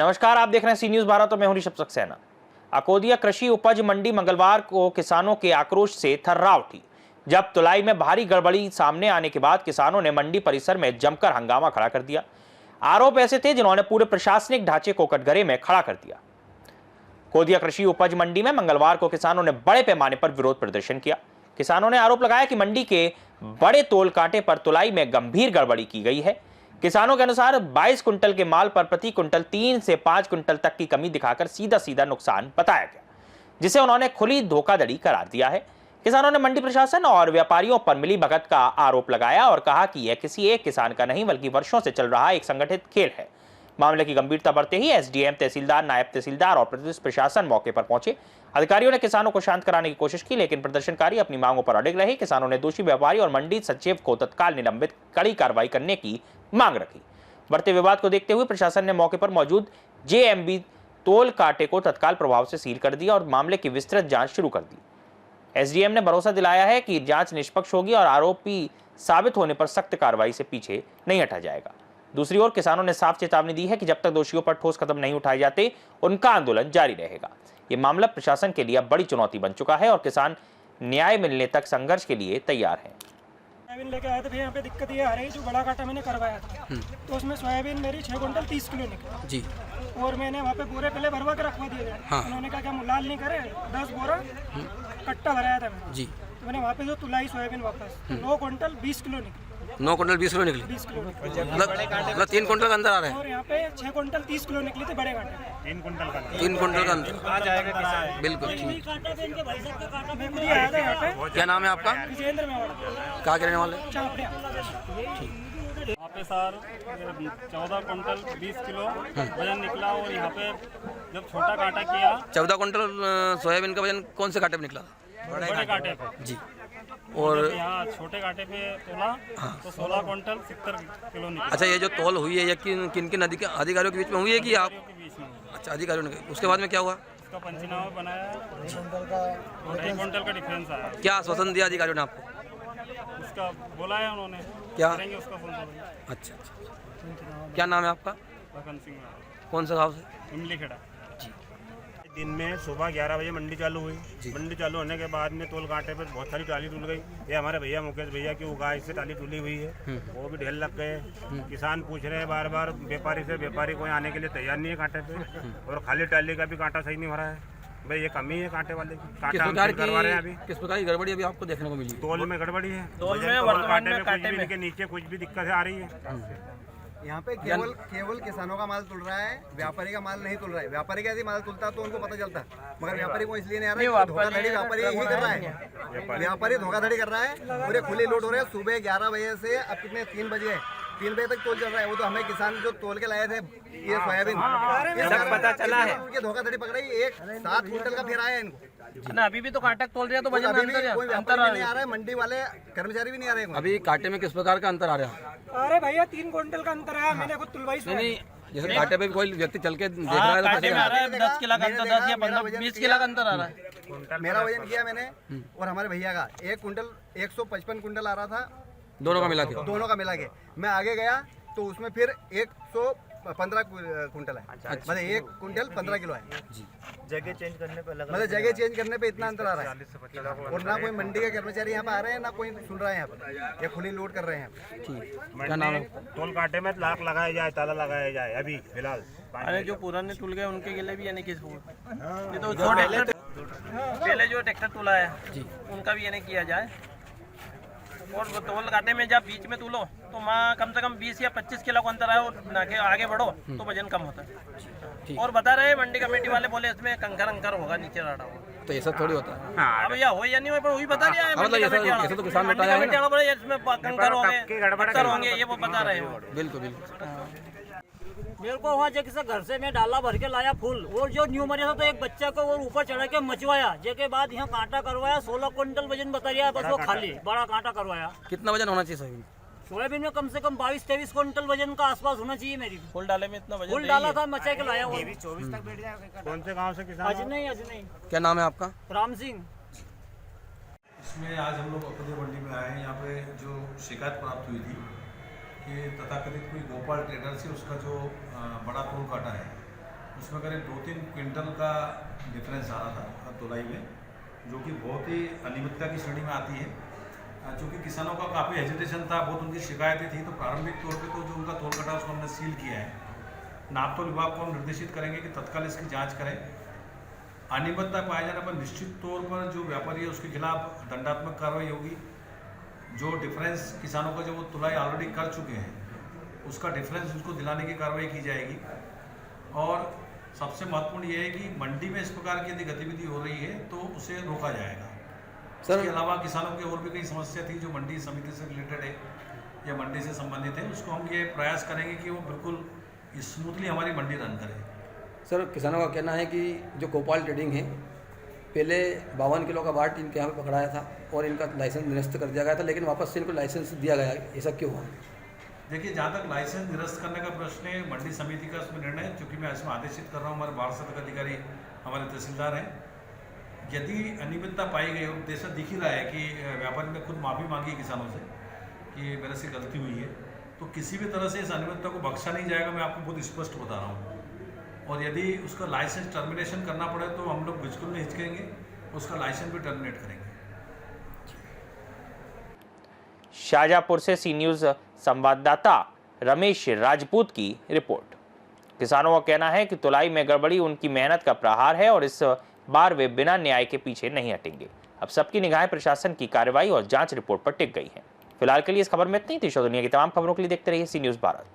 नमस्कार, आप देख रहे हैं सी न्यूज भारत और मैं हूं ऋषभ सक्सेना। अकोदिया कृषि उपज मंडी मंगलवार को किसानों के आक्रोश से थर्रा उठी, जब तुलाई में भारी गड़बड़ी सामने आने के बाद किसानों ने मंडी परिसर में जमकर हंगामा खड़ा कर दिया। आरोप ऐसे थे जिन्होंने पूरे प्रशासनिक ढांचे को कटघरे में खड़ा कर दिया। अकोदिया कृषि उपज मंडी में मंगलवार को किसानों ने बड़े पैमाने पर विरोध प्रदर्शन किया। किसानों ने आरोप लगाया कि मंडी के बड़े तोल कांटे पर तुलाई में गंभीर गड़बड़ी की गई है। किसानों के अनुसार 22 कुंटल के माल पर प्रति कुंटल 3 से 5 कुंटल तक की कमी दिखाकर सीधा सीधा नुकसान बताया गया, जिसे उन्होंने खुली धोखाधड़ी करार दिया है। किसानों ने मंडी प्रशासन और व्यापारियों पर मिलीभगत का आरोप लगाया और कहा कि यह किसी एक किसान का नहीं बल्कि वर्षों से चल रहा एक संगठित खेल है। मामले की गंभीरता बढ़ते ही एसडीएम, तहसीलदार, नायब तहसीलदार और पुलिस प्रशासन मौके पर पहुंचे। अधिकारियों ने किसानों को शांत कराने की कोशिश की, लेकिन प्रदर्शनकारी अपनी मांगों पर अड़िग रहे। किसानों ने दोषी व्यापारी और मंडी सचिव को तत्काल निलंबित, कड़ी कार्रवाई करने की मांग रखी। बढ़ते विवाद को देखते हुए प्रशासन ने मौके पर मौजूद जेएमबी तोल कांटे को तत्काल प्रभाव से सील कर दिया और मामले की विस्तृत जांच शुरू कर दी। एसडीएम ने भरोसा दिलाया है कि जांच निष्पक्ष होगी और आरोपी साबित होने पर सख्त कार्रवाई से पीछे नहीं हटा जाएगा। दूसरी ओर किसानों ने साफ चेतावनी दी है कि जब तक दोषियों पर ठोस कदम नहीं उठाए जाते, उनका आंदोलन जारी रहेगा। ये मामला प्रशासन के लिए बड़ी चुनौती बन चुका है और किसान न्याय मिलने तक संघर्ष के लिए तैयार हैं। सोयाबीन लेके आए थे भैया, यहाँ पे दिक्कत ये आ रही है, जो बड़ा कांटा मैंने करवाया था तो उसमें सोयाबीन मेरी 6 कुंटल 30 किलो निकली जी। और मैंने वहाँ पे बोरे पहले भरवा के रखवा दिए थे। हाँ। उन्होंने कहा कि हम लाल नहीं करे, 10 बोरा कट्टा भराया था मैंने जी। तो मैंने वहाँ पे जो तुलाई सोयाबीन वापस 9 कुंटल 20 किलो निकली। 9 कुंटल 20 किलो निकली। 20 किलो निकली मतलब 3 कुंटल का अंदर आ रहा है। और यहाँ पे 6 कुंटल 30 किलो निकली थी बड़े कांटे। 3 कुंटल का अंदर आ जाएगा। बिल्कुल ठीक। मैं खुद ही आया था यहाँ पे। क्या नाम है आपका? विजेंद्र मेवाड़ा, कहाँ के रहने वाले? चापड़िया। यहाँ पे सर 14 कुंटल 20 किलो वजन निकला और यहाँ पे जब छोटा कांटा किया 14 कुंटल सोयाबीन का वजन कौन से कांटे पे निकला? बड़े कांटे पे जी। और जब यहाँ छोटे कांटे पे तोला तो 16 कुंटल 70 किलो निकला। अच्छा, ये जो तौल हुई है ये किन किन अधिकारियों के बीच में हुई है कि आप? के बीच में अच्छा, अधिकारियों ने। उसके बाद में क्या हुआ? इसका पंचनामा बनाया, 1 कुंटल का डिफरेंस आया। क्या आश्वासन दिया अधिकारियों ने आपको? उसका बोला है उन्होंने, क्या? करेंगे उसका संचालन। अच्छा अच्छा। क्या नाम है आपका? भगन सिंह कौन सा गाँव से? इमली खेड़ा। दिन में सुबह 11 बजे मंडी चालू हुई। मंडी चालू होने के बाद में तोल कांटे पे बहुत सारी टाली टूट गई। ये हमारे भैया मुकेश भैया की उगाई से टाली टूटी हुई है, वो भी ढेर लग गए। किसान पूछ रहे हैं बार बार व्यापारी से, व्यापारी कोई आने के लिए तैयार नहीं है कांटे पे, और खाली टाली का भी कांटा सही नहीं हो रहा है। भाई ये कमी है कांटे वाले की। कांटा हम करवा रहे हैं अभी। किस प्रकार की गड़बड़ी अभी आपको देखने को मिली? तोल में गड़बड़ी है, तोल में कांटे में कुछ भी के नीचे कुछ भी दिक्कत आ रही है। यहाँ पे केवल किसानों का माल तुल रहा है, व्यापारी का माल नहीं तुल रहा है। व्यापारी का यदि माल तुलता तो उनको पता चलता, मगर व्यापारी को इसलिए नहीं आ रहा है, धोखाधड़ी व्यापारी ही कर रहा है। व्यापारी धोखाधड़ी कर रहा है। पूरे खुले लोड हो रहे हैं। सुबह 11 बजे से अब कितने 3 बजे है, 3 बजे तक तोल चल रहा है। वो तो हमें किसान जो तोल के लाए थे ये सोयाबीन, पता चला है उनकी धोखाधड़ी पकड़ाई। 7 कुंटल का फिर आया इनको ना। अभी भी तो कांटा तोल रहे हैं तो अभी भी कोई व्यापारी नहीं आ रहा है, मंडी वाले कर्मचारी भी नहीं आ रहे हैं। अभी कांटे में किस प्रकार का अंतर आ रहा है? अरे भैया 3 कुंटल का अंतर है। मैंने खुद तुलवाई नहीं, जैसे कांटे पे भी कोई व्यक्ति चल के देख रहा है तो कांटे में आ रहा है 10 किलो का अंतर, 10 या 15 20 किलो का अंतर आ रहा है। मेरा वजन किया मैंने और हमारे भैया का 1 कुंटल 155 कुंटल आ रहा था, दोनों का मिला के। दोनों का मिला के। मैं आगे गया तो उसमें फिर 115 कुंटल है। मतलब 1 कुंटल 15 किलो है। जगह चेंज करने पे लगा, मतलब जगह चेंज करने पे इतना अंतर आ रहा है। और ना कोई मंडी के कर्मचारी यहाँ पे आ रहे हैं, ना कोई सुन रहा है यहाँ पे, ये खुली लोड कर रहे हैं। ठीक, क्या नाम है? तोल कांटे में लाख लगाया जाए, ताला लगाया जाए अभी फिलहाल। अरे जो पुराने टूल गए उनके लिए भी यानी किस ये तो छोटे पहले जो ट्रैक्टर तोला है उनका भी यानी किया जाए। और वो तोल कांटे में जब बीच में तोलो तो माँ कम से कम 20 या 25 किलो का अंतर आए और ना के आगे बढ़ो तो वजन कम होता है। और बता रहे मंडी कमेटी वाले बोले इसमें कंकर अंकर होगा, नीचे राड़ा होगा। तो ऐसा थोड़ी होता है। अब भैया हो या नहीं हो, पर वही बता रहा है। मतलब ऐसा तो किसान बताया है ना। इसमें कंकर होंगे ये वो बता रहे हैं। बिल्कुल बिल्कुल। मेरे को वहाँ जैसे घर से मैं डाला भर के लाया फूल, और जो न्यू मरिया था तो एक बच्चा को वो ऊपर चढ़ा के मचवाया, जेके बाद यहाँ कांटा करवाया। 16 कुंटल वजन बता रहा है, बस वो खाली बड़ा कांटा करवाया। कितना वजन होना चाहिए सोयाबीन? सोयाबीन में कम से कम 22-23 कुंटल वजन का आसपास होना चाहिए। मेरी फूल डाले में इतना वजन फूल डाला था, मचा के लाया। वो 24 तक बैठ जाएगा। कौन से गांव से किसान? अजनई। क्या नाम है आपका? राम सिंह। इसमें आज हम लोग अकोदिया मंडी में आए हैं। यहाँ पे जो शिकायत प्राप्त हुई थी कि तथाकथित कोई गोपाल ट्रेडर से उसका जो बड़ा तोल काटा है उसमें करीब 2-3 क्विंटल का डिफरेंस आ रहा था तुलाई में, जो कि बहुत ही अनियमितता की श्रेणी में आती है। चूँकि किसानों का काफ़ी हेजिटेशन था, बहुत उनकी शिकायतें थी, तो प्रारंभिक तौर पे तो जो उनका तोल कटा उसको हमने सील किया है। नापतोल विभाग को हम निर्देशित करेंगे कि तत्काल इसकी जाँच करें। अनियमितता पाए जाने पर निश्चित तौर पर जो व्यापारी है उसके खिलाफ दंडात्मक कार्रवाई होगी। जो डिफरेंस किसानों का जो वो तुलाई ऑलरेडी कर चुके हैं उसका डिफरेंस उसको दिलाने की कार्रवाई की जाएगी। और सबसे महत्वपूर्ण ये है कि मंडी में इस प्रकार की यदि गतिविधि हो रही है तो उसे रोका जाएगा। सर, इसके अलावा किसानों की और भी कई समस्या थी जो मंडी समिति से रिलेटेड है या मंडी से संबंधित है, उसको हम ये प्रयास करेंगे कि वो बिल्कुल स्मूथली हमारी मंडी रन करे। सर, किसानों का कहना है कि जो कोपाल ट्रेडिंग है, पहले 52 किलो का बाट इनके यहाँ पे पकड़ाया था और इनका लाइसेंस निरस्त कर दिया गया था, लेकिन वापस से इनको लाइसेंस दिया गया, ऐसा क्यों हुआ? देखिए, जहाँ तक लाइसेंस निरस्त करने का प्रश्न है, मंडी समिति का उसमें निर्णय, चूँकि मैं इसमें आदेशित कर रहा हूँ, हमारे बाढ़ तक अधिकारी हमारे तहसीलदार हैं। यदि अनियमितता पाई गई और जैसा दिख ही रहा है कि व्यापारी ने खुद माफ़ी मांगी किसानों से कि मेरे से गलती हुई है, तो किसी भी तरह से इस अनियमितता को बख्शा नहीं जाएगा। मैं आपको बहुत स्पष्ट बता रहा हूँ। और यदि उसका लाइसेंस टर्मिनेशन करना पड़े तो हम लोग बिल्कुल नहीं हिचकेंगे, उसका लाइसेंस भी टर्मिनेट करेंगे। शाहजहांपुर से सी न्यूज़ संवाददाता रमेश राजपूत की रिपोर्ट। किसानों का कहना है कि तुलाई में गड़बड़ी उनकी मेहनत का प्रहार है और इस बार वे बिना न्याय के पीछे नहीं हटेंगे। अब सबकी निगाहें प्रशासन की कार्रवाई और जांच रिपोर्ट पर टिक गई हैं। फिलहाल के लिए इस खबर में इतनी थी। दुनिया की तमाम खबरों के लिए देखते रहिए सी न्यूज़ भारत।